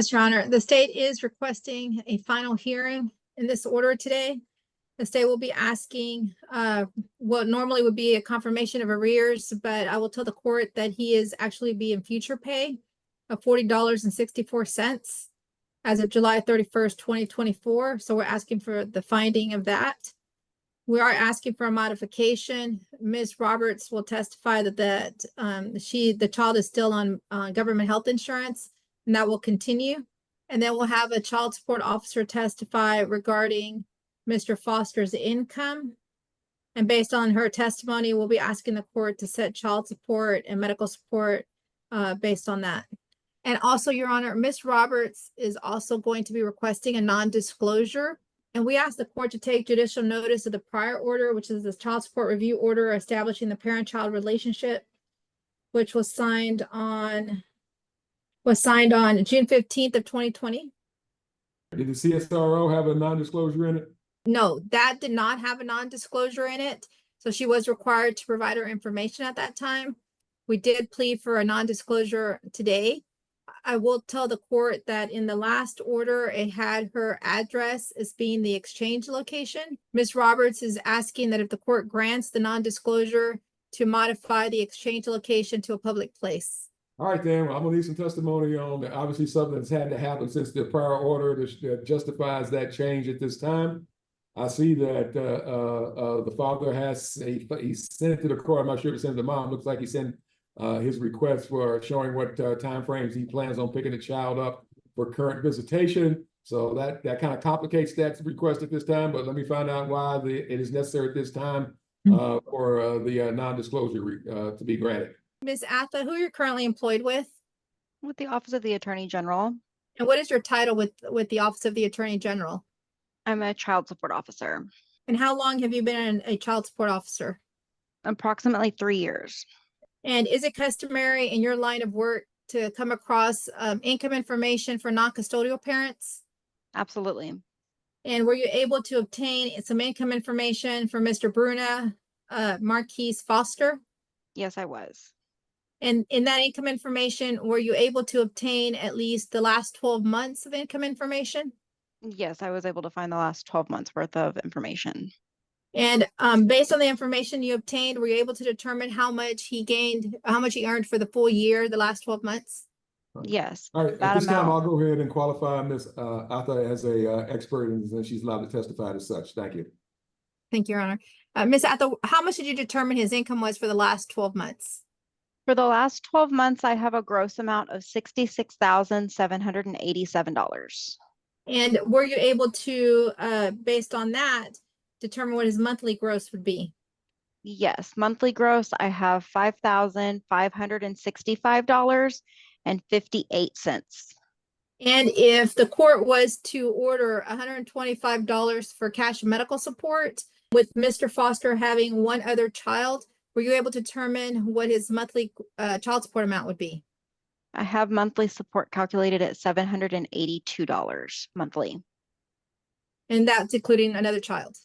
Yes, Your Honor, the state is requesting a final hearing in this order today. The state will be asking what normally would be a confirmation of arrears, but I will tell the court that he is actually being future pay of $40.64 as of July 31st, 2024. So we're asking for the finding of that. We are asking for a modification. Ms. Roberts will testify that the child is still on government health insurance, and that will continue. And then we'll have a child support officer testify regarding Mr. Foster's income. And based on her testimony, we'll be asking the court to set child support and medical support based on that. And also, Your Honor, Ms. Roberts is also going to be requesting a non-disclosure. And we asked the court to take judicial notice of the prior order, which is the child support review order establishing the parent-child relationship, which was signed on June 15th of 2020. Did the CSRO have a non-disclosure in it? No, that did not have a non-disclosure in it. So she was required to provide her information at that time. We did plead for a non-disclosure today. I will tell the court that in the last order, it had her address as being the exchange location. Ms. Roberts is asking that if the court grants the non-disclosure, to modify the exchange location to a public place. All right, then, I'm gonna need some testimony on that. Obviously something that's had to happen since the prior order that justifies that change at this time. I see that the father he sent it to the court. I'm not sure if he sent it to mom. Looks like he sent his request for showing what timeframes he plans on picking the child up for current visitation. So that kind of complicates that request at this time, but let me find out why it is necessary at this time for the non-disclosure to be granted. Ms. Atha, who you're currently employed with? With the Office of the Attorney General. And what is your title with the Office of the Attorney General? I'm a child support officer. And how long have you been a child support officer? Approximately 3 years. And is it customary in your line of work to come across income information for non-custodial parents? Absolutely. And were you able to obtain some income information for Mr. Bruna Marquise Foster? Yes, I was. And in that income information, were you able to obtain at least the last 12 months of income information? Yes, I was able to find the last 12 months worth of information. And based on the information you obtained, were you able to determine how much he gained, how much he earned for the full year, the last 12 months? Yes. All right, at this time, I'll go ahead and qualify Ms. Atha as a expert, and she's allowed to testify as such. Thank you. Thank you, Your Honor. Ms. Atha, how much did you determine his income was for the last 12 months? For the last 12 months, I have a gross amount of $66,787. And were you able to, based on that, determine what his monthly gross would be? Yes, monthly gross, I have $5,565.58. And if the court was to order $125 for cash medical support, with Mr. Foster having one other child, were you able to determine what his monthly child support amount would be? I have monthly support calculated at $782 monthly. And that's including another child?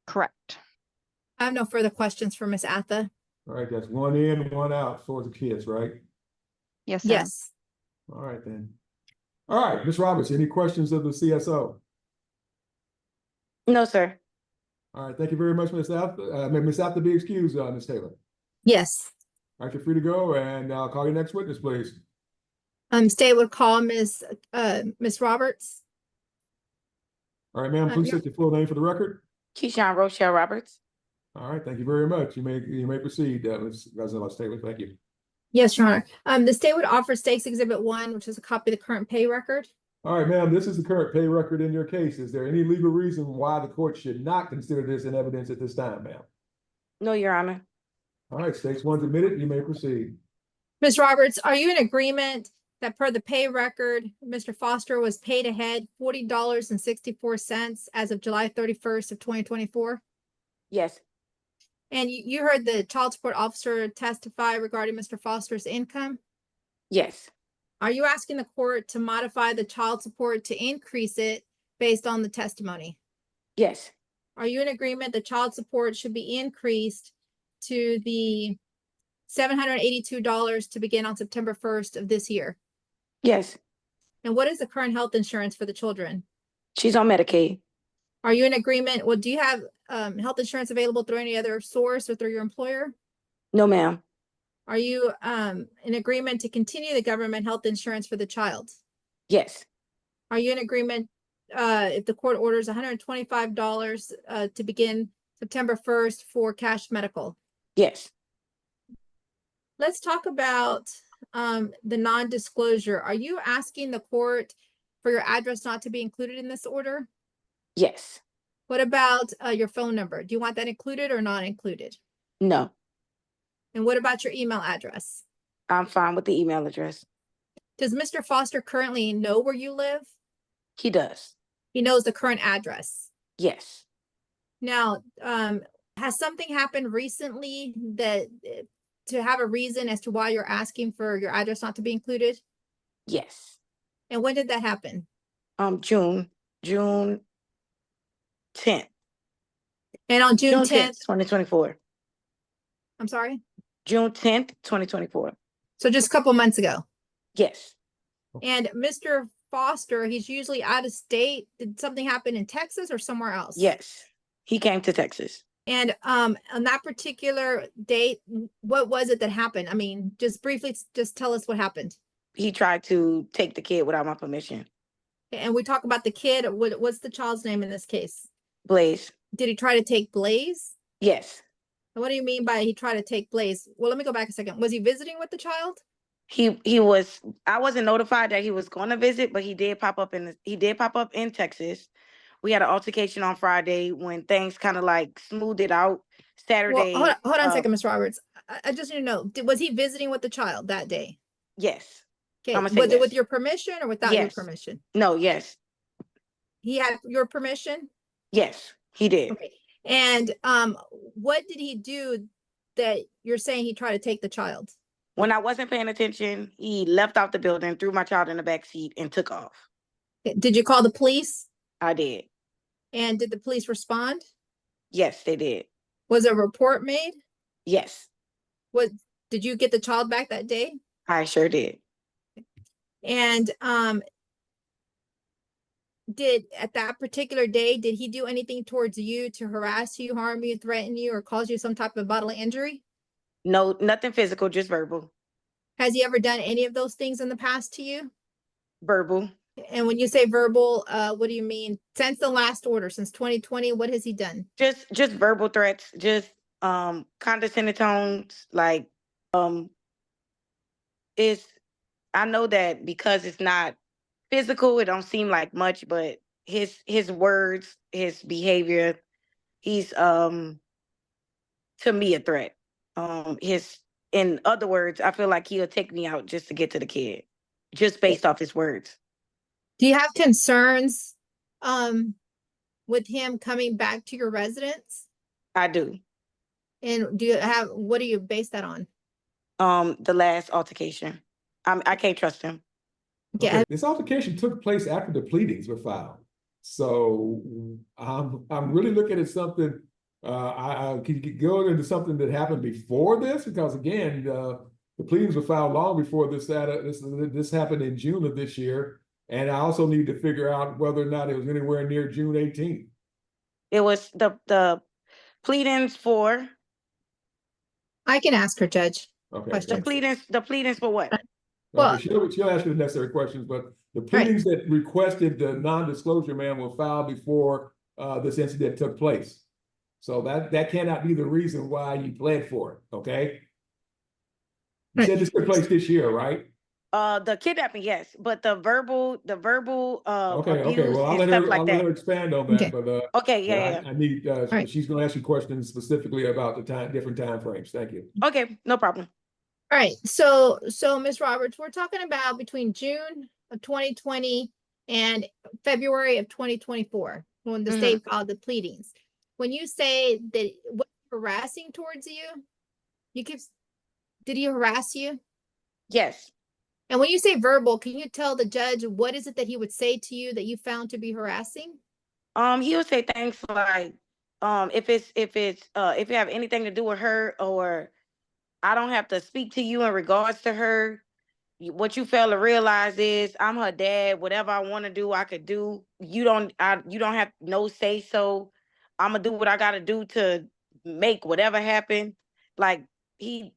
Correct. I have no further questions for Ms. Atha. All right, that's one in, one out for the kids, right? Yes, sir. Yes. All right, then. All right, Ms. Roberts, any questions of the CSO? No, sir. All right, thank you very much, Ms. Atha. Ms. Atha, be excused, Ms. Taylor. Yes. All right, you're free to go, and I'll call your next witness, please. State would call Ms. Roberts. All right, ma'am, please state your full name for the record. Keyshawn Rochelle Roberts. All right, thank you very much. You may proceed, Ms. Taylor. Thank you. Yes, Your Honor. The state would offer State's Exhibit 1, which is a copy of the current pay record. All right, ma'am, this is the current pay record in your case. Is there any legal reason why the court should not consider this in evidence at this time, ma'am? No, Your Honor. All right, State's one's admitted. You may proceed. Ms. Roberts, are you in agreement that per the pay record, Mr. Foster was paid ahead $40.64 as of July 31st of 2024? Yes. And you heard the child support officer testify regarding Mr. Foster's income? Yes. Are you asking the court to modify the child support to increase it based on the testimony? Yes. Are you in agreement that child support should be increased to the $782 to begin on September 1st of this year? Yes. And what is the current health insurance for the children? She's on Medicaid. Are you in agreement? Well, do you have health insurance available through any other source or through your employer? No, ma'am. Are you in agreement to continue the government health insurance for the child? Yes. Are you in agreement if the court orders $125 to begin September 1st for cash medical? Yes. Let's talk about the non-disclosure. Are you asking the court for your address not to be included in this order? Yes. What about your phone number? Do you want that included or not included? No. And what about your email address? I'm fine with the email address. Does Mr. Foster currently know where you live? He does. He knows the current address. Yes. Now, has something happened recently that to have a reason as to why you're asking for your address not to be included? Yes. And when did that happen? June 10th. And on June 10th, 2024. I'm sorry? June 10th, 2024. So just a couple months ago. Yes. And Mr. Foster, he's usually out of state. Did something happen in Texas or somewhere else? Yes. He came to Texas. And on that particular date, what was it that happened? I mean, just briefly, just tell us what happened. He tried to take the kid without my permission. And we talk about the kid. What's the child's name in this case? Blaze. Did he try to take Blaze? Yes. And what do you mean by he tried to take Blaze? Well, let me go back a second. Was he visiting with the child? He was. I wasn't notified that he was going to visit, but he did pop up in Texas. We had an altercation on Friday when things kind of like smoothed it out. Saturday. Well, hold on a second, Ms. Roberts. I just need to know, was he visiting with the child that day? Yes. Okay, I'ma was say it yes. with your permission or without your Yes. permission? No. Yes. He had your permission? Yes. He did. Okay. And what did he do that you're saying he tried to take the child? When I wasn't paying attention, he left out the building, threw my child in the back seat, and took off. Did you call the police? I did. And did the police respond? Yes, they did. Was a report made? Yes, Did you get the child back that day? I sure did. And at that particular day, did he do anything towards you to harass you, harm you, threaten you, or cause you some type of bodily injury? No, nothing physical, just verbal. Has he ever done any of those things in the past to you? Verbal. And when you say verbal, what do you mean? Since the last order, since 2020, what has he done? Just verbal threats, just condescending tones, like it's I know that because it's not physical, it don't seem like much, but his words, his behavior, he's to me a threat. In other words, I feel like he'll take me out just to get to the kid, just based off his words. Do you have concerns with him coming back to your residence? I do. And what do you base that on? The last altercation. I can't trust him. Yeah. Okay, this altercation took place after the pleadings were filed. So I'm really looking at something. I could go into something that happened before this, because again, the pleadings were filed long before this happened in June of this year. And I also need to figure out whether or not it was anywhere near June 18th. It was the pleadings for I can ask her, Judge. Okay. Question. the pleadings for what? Well- Okay, she'll ask you the necessary questions, but the pleadings that requested the non-disclosure, ma'am, were filed before this incident took place. So that cannot be the reason why you pled for it, okay? You Right. said this took place this year, right? The kidnapping, yes, but the verbal Okay, abuse well, and stuff like I'll that. let her expand on that, Okay. but Okay, yeah. I need, right. she's gonna ask you questions specifically about different time frames. Thank you. Okay, no problem. All right. So Ms. Roberts, we're talking about between June of 2020 and February of 2024, when the state filed the pleadings. When you say that what harassing towards you, did he harass you? Yes. And when you say verbal, can you tell the judge what is it that he would say to you that you found to be harassing? He would say things like, if you have anything to do with her, or I don't have to speak to you in regards to her. what you fail to realize is I'm her dad. Whatever I want to do, I could do. You don't have no say so. I'm gonna do what I gotta do to make whatever happen. Like he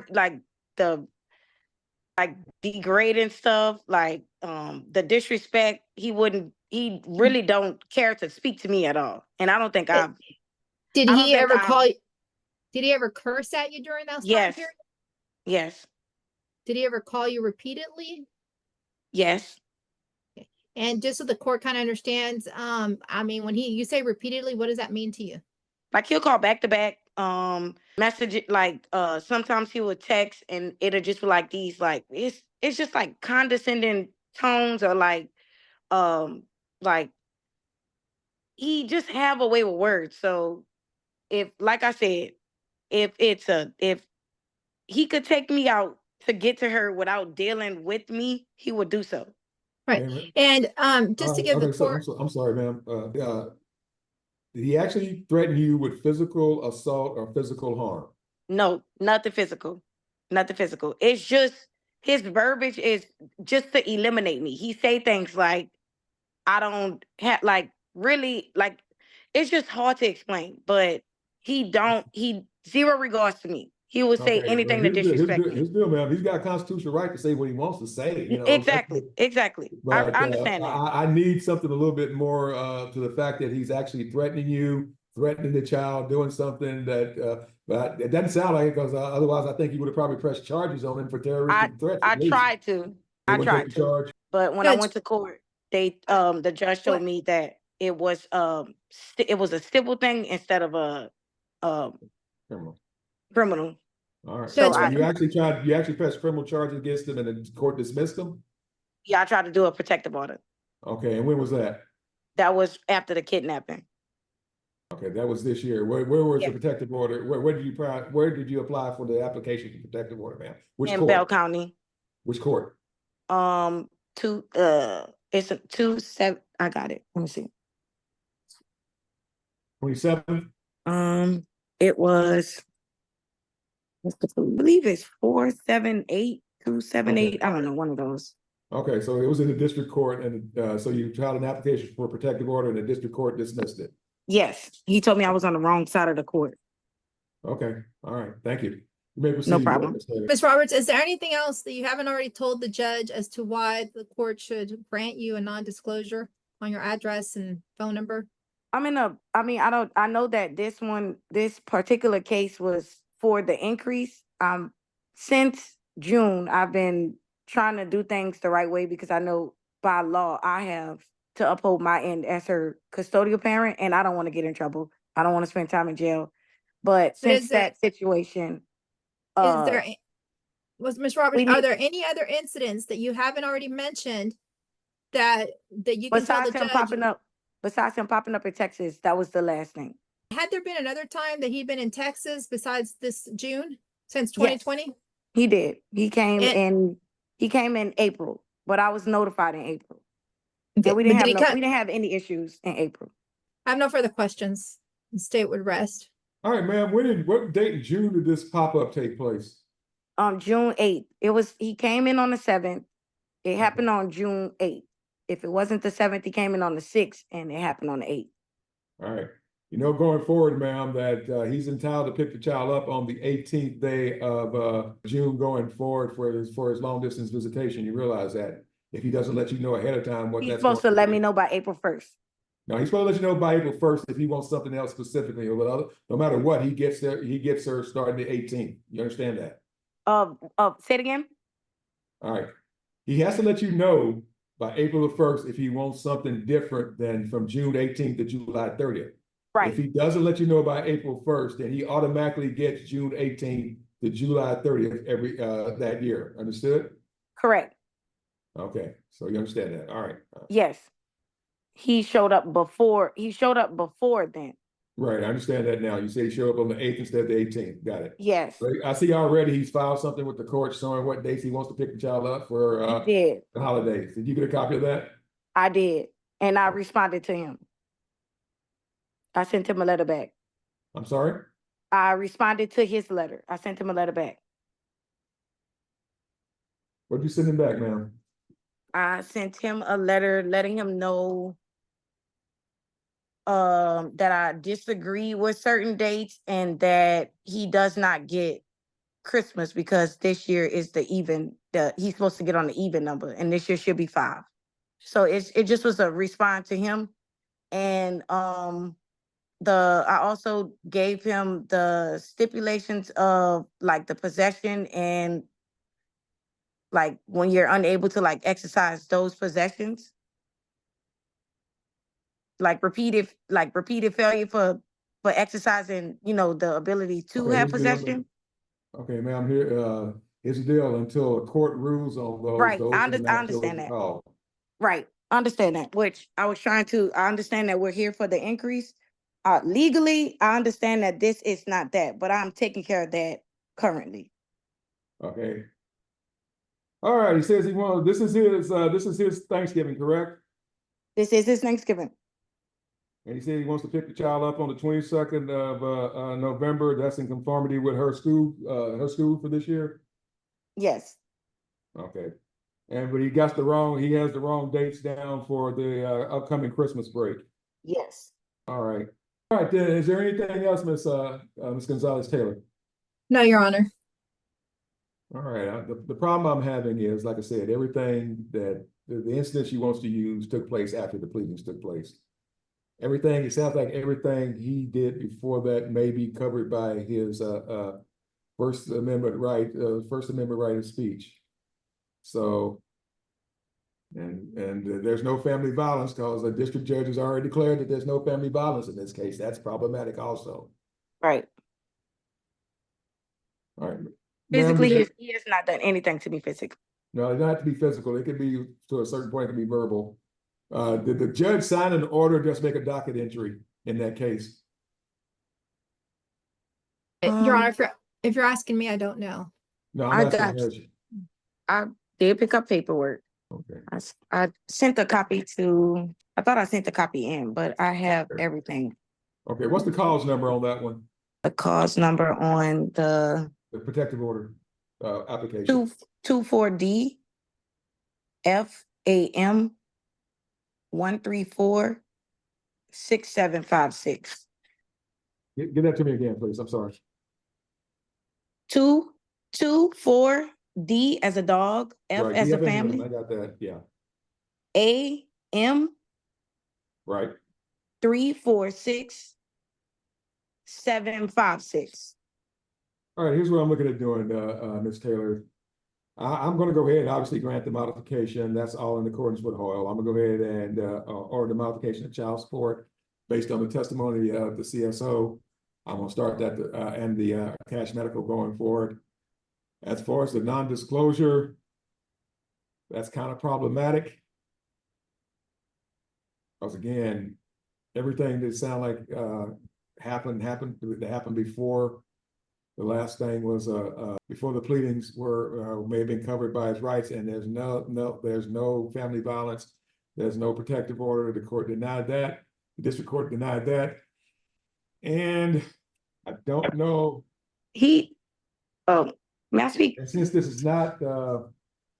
like the degrading stuff, like the disrespect. He really don't care to speak to me at all. And I don't think Did he ever call you? Did he ever curse at you during that time Yes. period? Yes. Did he ever call you repeatedly? Yes. And just so the court kind of understands, I mean, when you say repeatedly, what does that mean to you? Like he'll call back to back, message it, like sometimes he would text and it'll just be like these, like it's just like condescending tones, or like he just have a way with words. So if, like I said, if he could take me out to get to her without dealing with me, he would do so. Right. And just to give the court, I'm sorry, ma'am. Did he actually threaten you with physical assault or physical harm? No, nothing physical. Nothing physical. It's just his verbiage is just to eliminate me. He say things like, I don't have, like, really, like, it's just hard to explain, but he zero regards to me. He will say anything to disrespect me. His deal, ma'am. He's got a constitutional right to say what he wants to say. You know, Exactly. But, I understand that. I need something a little bit more to the fact that he's actually threatening you, threatening the child, doing something that. But it doesn't sound like it, because otherwise I think he would have probably pressed charges on him for terroristic threats. I tried to. Charge. But when I went to court, the judge told me that it was a civil thing instead of a criminal. All right. So you actually pressed criminal charges against him and the court dismissed him? Yeah, I tried to do a protective order. Okay, and when was that? That was after the kidnapping. Okay, that was this year. Where was the protective order? Where did you apply for the application for protective order, ma'am? Which court? In Bell County. Which court? It's a 27. I got it. Let me see. 27? It was, I believe it's 478, 278. I don't know, one of those. Okay, so it was in the district court, and so you filed an application for a protective order, and the district court dismissed it. Yes, he told me I was on the wrong side of the court. Okay, all right, thank you. You may proceed. No problem. Ms. Roberts, is there anything else that you haven't already told the judge as to why the court should grant you a non-disclosure on your address and phone number? I know that this particular case was for the increase. Since June, I've been trying to do things the right way, because I know by law I have to uphold my end as her custodial parent, and I don't want to get in trouble. I don't want to spend time in jail. But since that situation, Ms. Roberts, are there any other incidents that you haven't already mentioned that you can tell the judge? Besides him popping up in Texas, that was the last thing. Had there been another time that he'd been in Texas besides this June since 2020? Yes, he did. He came in April, but I was notified in April. And we didn't have any issues in April. I have no further questions. The state would rest. All right, ma'am. What date in June did this pop-up take place? June 8th. He came in on the 7th. It happened on June 8th. If it wasn't the 7th, he came in on the 6th, and it happened on the 8th. All right. You know, going forward, ma'am, that he's entitled to pick the child up on the 18th day of June going forward for his long distance visitation. You realize that if he doesn't let you know ahead of time what he's that's supposed to let me know by April 1st. No, he's supposed to let you know by April 1st if he wants something else specifically. No matter what, he gets her starting the 18th. You understand that? Say it again. All right. He has to let you know by April the 1st if he wants something different than from June 18th to July 30th. Right. If he doesn't let you know by April 1st, then he automatically gets June 18th to July 30th every that year. Understood? Correct. Okay. So you understand that. All right. Yes. He showed up before then. Right. I understand that now. You say he showed up on the 8th instead of the 18th. Got it. Yes. So I see already he's filed something with the court showing what dates he wants to pick the child up for the holidays. Did you get a copy of that? I did. And I responded to him. I sent him a letter back. I'm sorry? I responded to his letter. I sent him a letter back. What'd you send him back, ma'am? I sent him a letter letting him know that I disagree with certain dates and that he does not get Christmas because this year is he's supposed to get on the even number and this year should be 5. So it just was a response to him. And I also gave him the stipulations of like the possession and like when you're unable to like exercise those possessions. Like repeated failure for exercising, the ability to Okay, have here's the deal. possession. Okay, ma'am, here's the deal. Until the court rules on those, Right, those I are not understand yours to that. call. Right, I understand that, which I understand that we're here for the increase. Legally, I understand that this is not that, but I'm taking care of that currently. Okay. All right, he says this is his Thanksgiving, correct? This is his Thanksgiving. And he said he wants to pick the child up on the 22nd of November. That's in conformity with her school for this year? Yes. Okay. But he has the wrong dates down for the upcoming Christmas break. Yes. All right. All right, then, is there anything else, Miss Gonzalez-Taylor? No, Your Honor. All right, the problem I'm having is, like I said, everything that the incident she wants to use took place after the pleadings took place. It sounds like everything he did before that may be covered by his First Amendment right of speech. So, and there's no family violence because the district judge has already declared that there's no family violence in this case. That's problematic also. Right. All right. Physically, he has not done anything to me physically. No, it doesn't have to be physical. It could be, to a certain point, it can be verbal. Did the judge sign an order or just make a docket entry in that case? Your Honor, if you're asking me, I don't know. No, I'm asking her. I did pick up paperwork. Okay. I sent a copy I thought I sent the copy in, but I have everything. Okay, what's the cause number on that one? The cause number on the protective order application. 24D FAM 1346756. Give that to me again, please. I'm sorry. 224D as a dog, F Right, as a DFM, family, I got that. Yeah. AM Right. 346756. All right, here's what I'm looking at doing, Ms. Taylor. I'm going to go ahead and obviously grant the modification. That's all in accordance with Hoyle. I'm going to go ahead and order the modification of child support based on the testimony of the CSO. I'm going to start that and the cash medical going forward. As far as the non-disclosure, that's kind of problematic. Because again, everything that sound like happened before. The last thing was before the pleadings may have been covered by his rights, and there's no family violence, there's no protective order. The court denied that. The district court denied that, and I don't know. May I speak? And since this is not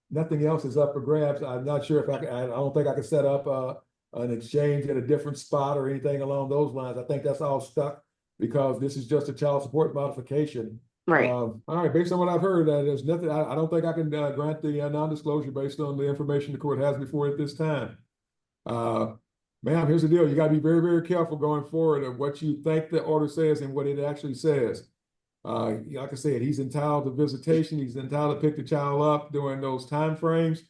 nothing else is up for grabs, I'm not sure if I don't think I can set up an exchange at a different spot or anything along those lines. I think that's all stuck, because this is just a child support modification. Right. All right, based on what I've heard, there's nothing, I don't think I can grant the non-disclosure based on the information the court has before it this time. Ma'am, here's the deal. You gotta be very, very careful going forward of what you think the order says and what it actually says. Like I said, he's entitled to visitation. He's entitled to pick the child up during those time frames.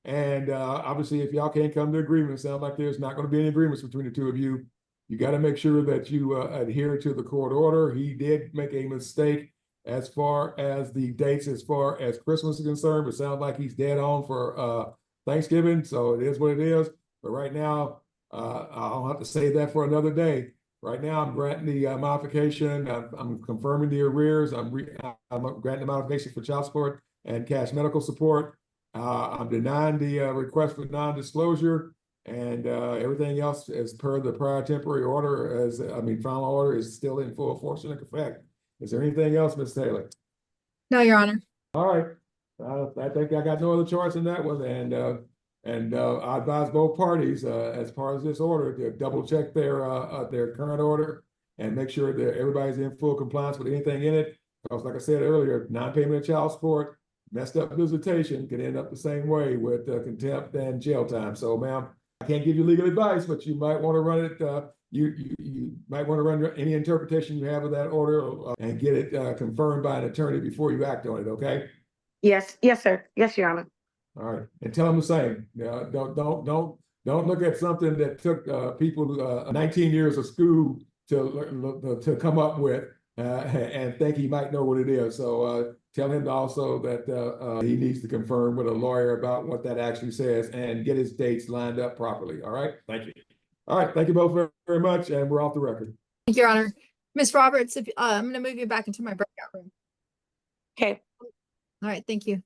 And obviously, if y'all can't come to agreement, it sounds like there's not gonna be any agreements between the two of you. You got to make sure that you adhere to the court order. He did make a mistake as far as the dates, as far as Christmas is concerned. It sounds like he's dead on for Thanksgiving, so it is what it is. But right now, I'll have to save that for another day. Right now, I'm granting the modification. I'm confirming the arrears. I'm granting the modification for child support and cash medical support. I'm denying the request for non-disclosure. And everything else, as per the prior temporary order, final order, is still in full force and effect. Is there anything else, Ms. Taylor? No, Your Honor. All right. I think I got no other choice in that one, and I advise both parties, as part of this order, to double check their current order and make sure that everybody's in full compliance with anything in it. Because like I said earlier, non-payment of child support, messed up visitation can end up the same way with contempt and jail time. So ma'am, I can't give you legal advice, but you might want to run it, you might want to run any interpretation you have of that order and get it confirmed by an attorney before you act on it, okay? Yes, yes, sir. Yes, Your Honor. All right, and tell them the same. Don't look at something that took people 19 years of school to come up with and think he might know what it is. So tell him also that he needs to confirm with a lawyer about what that actually says and get his dates lined up properly. All right, thank you. All right, thank you both very, very much, and we're off the record. Thank you, Your Honor. Ms. Roberts, if I'm going to move you back into my breakout room. Okay. All right, thank you.